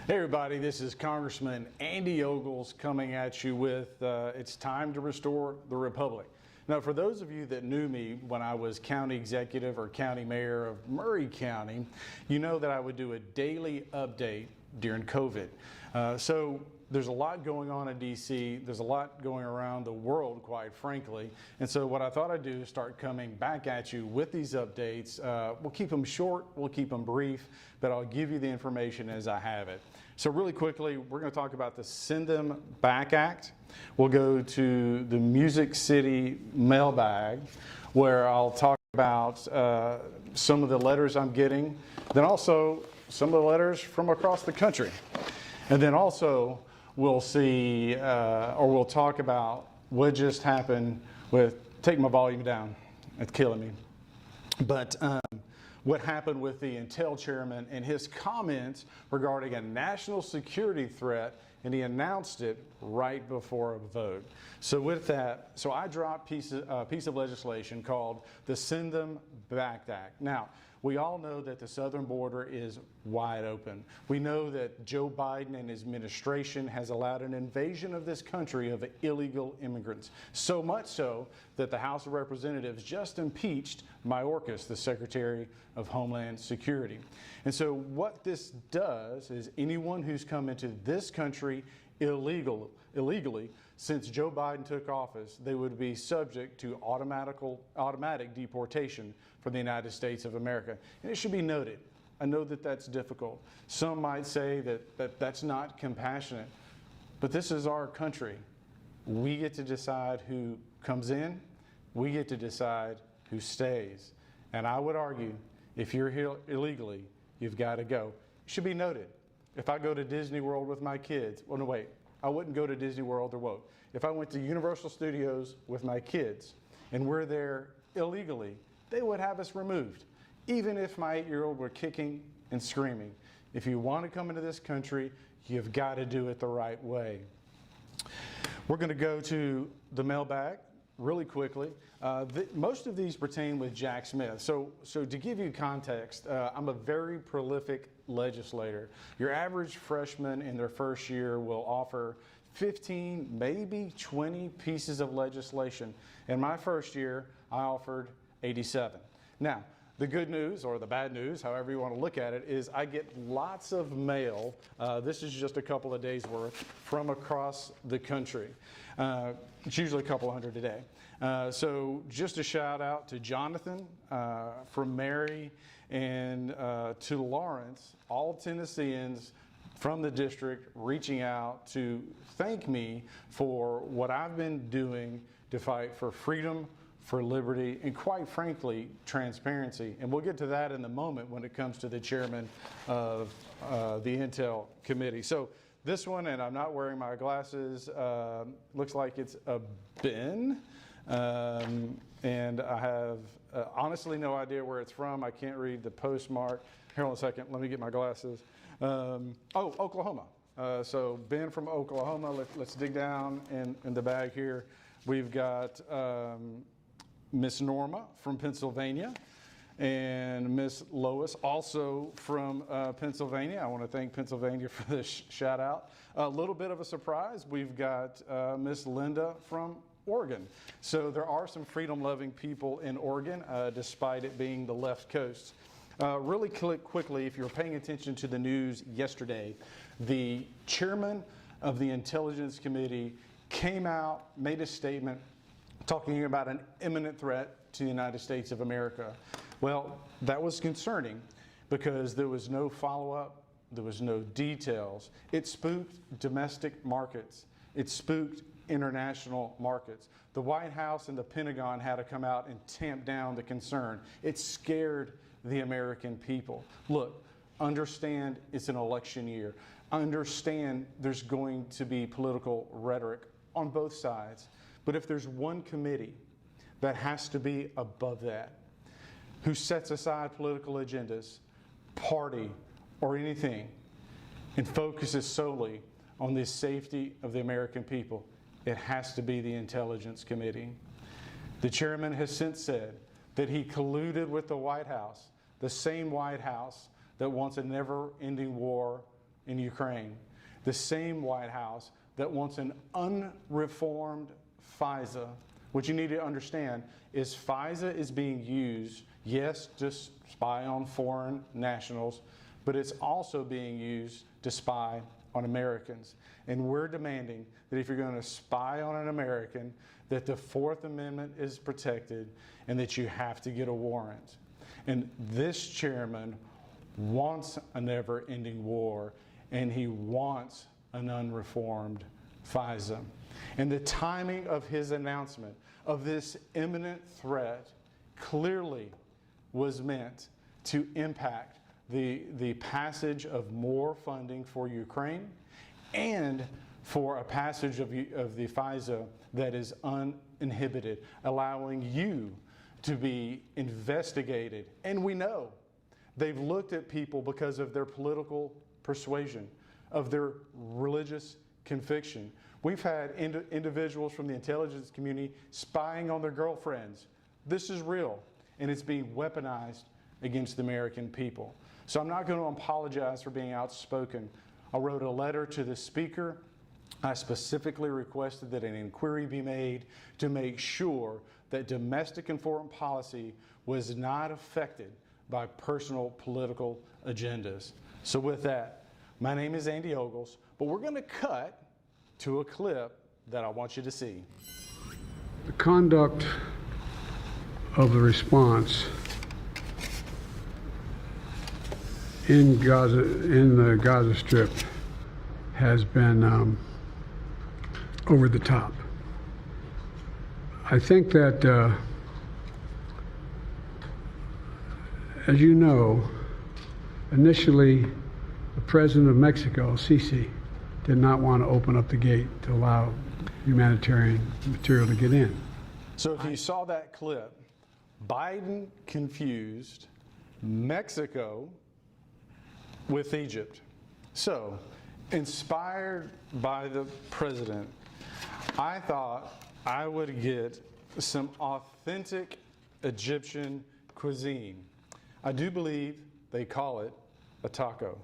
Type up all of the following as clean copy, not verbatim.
Hey everybody, this is Congressman Andy Ogles coming at you with It's Time to Restore the Republic. Now, for those of you that knew me when I was county executive or county mayor of Maury County, you know that I would do a daily update during COVID. So there's a lot going on in DC. There's a lot going around the world, quite frankly. And so what I thought I'd do is start coming back at you with these updates. We'll keep them short, we'll keep them brief, but I'll give you the information as I have it. So really quickly, we're going to talk about the Send Them Back Act. We'll go to the Music City mailbag, where I'll talk about some of the letters I'm getting, then also some of the letters from across the country. And then also we'll see, or we'll talk about what just happened with, take my volume down, it's killing me. But what happened with the Intel chairman and his comments regarding a national security threat, and he announced it right before a vote. So with that, so I dropped a piece of legislation called the Send Them Back Act. Now, we all know that the southern border is wide open. We know that Joe Biden and his administration has allowed an invasion of this country of illegal immigrants. So much so that the House of Representatives just impeached Mayorkas, the Secretary of Homeland Security. And so what this does is anyone who's come into this country illegally, since Joe Biden took office, they would be subject to automatic deportation from the United States of America. And it should be noted, I know that that's difficult. Some might say that that's not compassionate, but this is our country. We get to decide who comes in, we get to decide who stays. And I would argue, if you're here illegally, you've got to go. It should be noted, if I go to Disney World with my kids, well, no, wait, I wouldn't go to Disney World or whoa. If I went to Universal Studios with my kids and we're there illegally, they would have us removed, even if my 8-year-old were kicking and screaming. If you want to come into this country, you've got to do it the right way. We're going to go to the mailbag really quickly. Most of these pertain with Jack Smith. So to give you context, I'm a very prolific legislator. Your average freshman in their first year will offer 15, maybe 20 pieces of legislation. In my first year, I offered 87. Now, the good news, or the bad news, however you want to look at it, is I get lots of mail. This is just a couple of days worth from across the country. It's usually a couple hundred a day. So just a shout out to Jonathan from Mary and to Lawrence, all Tennesseans from the district reaching out to thank me for what I've been doing to fight for freedom, for liberty, and quite frankly, transparency. And we'll get to that in a moment when it comes to the chairman of the Intel committee. So this one, and I'm not wearing my glasses, looks like it's a bin. And I have honestly no idea where it's from. I can't read the postmark. Here on a second, let me get my glasses. Oh, Oklahoma. So Ben from Oklahoma, let's dig down in the bag here. We've got Miss Norma from Pennsylvania and Miss Lois also from Pennsylvania. I want to thank Pennsylvania for this shout out. A little bit of a surprise, we've got Miss Linda from Oregon. So there are some freedom-loving people in Oregon, despite it being the left coast. Really quickly, if you're paying attention to the news yesterday, the chairman of the Intelligence Committee came out, made a statement talking about an imminent threat to the United States of America. Well, that was concerning because there was no follow-up, there was no details. It spooked domestic markets. It spooked international markets. The White House and the Pentagon had to come out and tamp down the concern. It scared the American people. Look, understand it's an election year. Understand there's going to be political rhetoric on both sides. But if there's one committee that has to be above that, who sets aside political agendas, party, or anything, and focuses solely on the safety of the American people, it has to be the Intelligence Committee. The chairman has since said that he colluded with the White House, the same White House that wants a never-ending war in Ukraine, the same White House that wants an unreformed FISA. What you need to understand is FISA is being used, yes, to spy on foreign nationals, but it's also being used to spy on Americans. And we're demanding that if you're going to spy on an American, that the Fourth Amendment is protected and that you have to get a warrant. And this chairman wants a never-ending war, and he wants an unreformed FISA. And the timing of his announcement of this imminent threat clearly was meant to impact the passage of more funding for Ukraine and for a passage of the FISA that is uninhibited, allowing you to be investigated. And we know they've looked at people because of their political persuasion, of their religious conviction. We've had individuals from the intelligence community spying on their girlfriends. This is real, and it's being weaponized against the American people. So I'm not going to apologize for being outspoken. I wrote a letter to the Speaker. I specifically requested that an inquiry be made to make sure that domestic and foreign policy was not affected by personal political agendas. So with that, my name is Andy Ogles, but we're going to cut to a clip that I want you to see. The conduct of the response in Gaza, in the Gaza Strip, has been over the top. I think that, as you know, initially the president of Mexico, Sisi, did not want to open up the gate to allow humanitarian material to get in. So if you saw that clip, Biden confused Mexico with Egypt. So, inspired by the president, I thought I would get some authentic Egyptian cuisine. I do believe they call it a taco.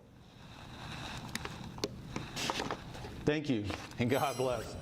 Thank you, and God bless.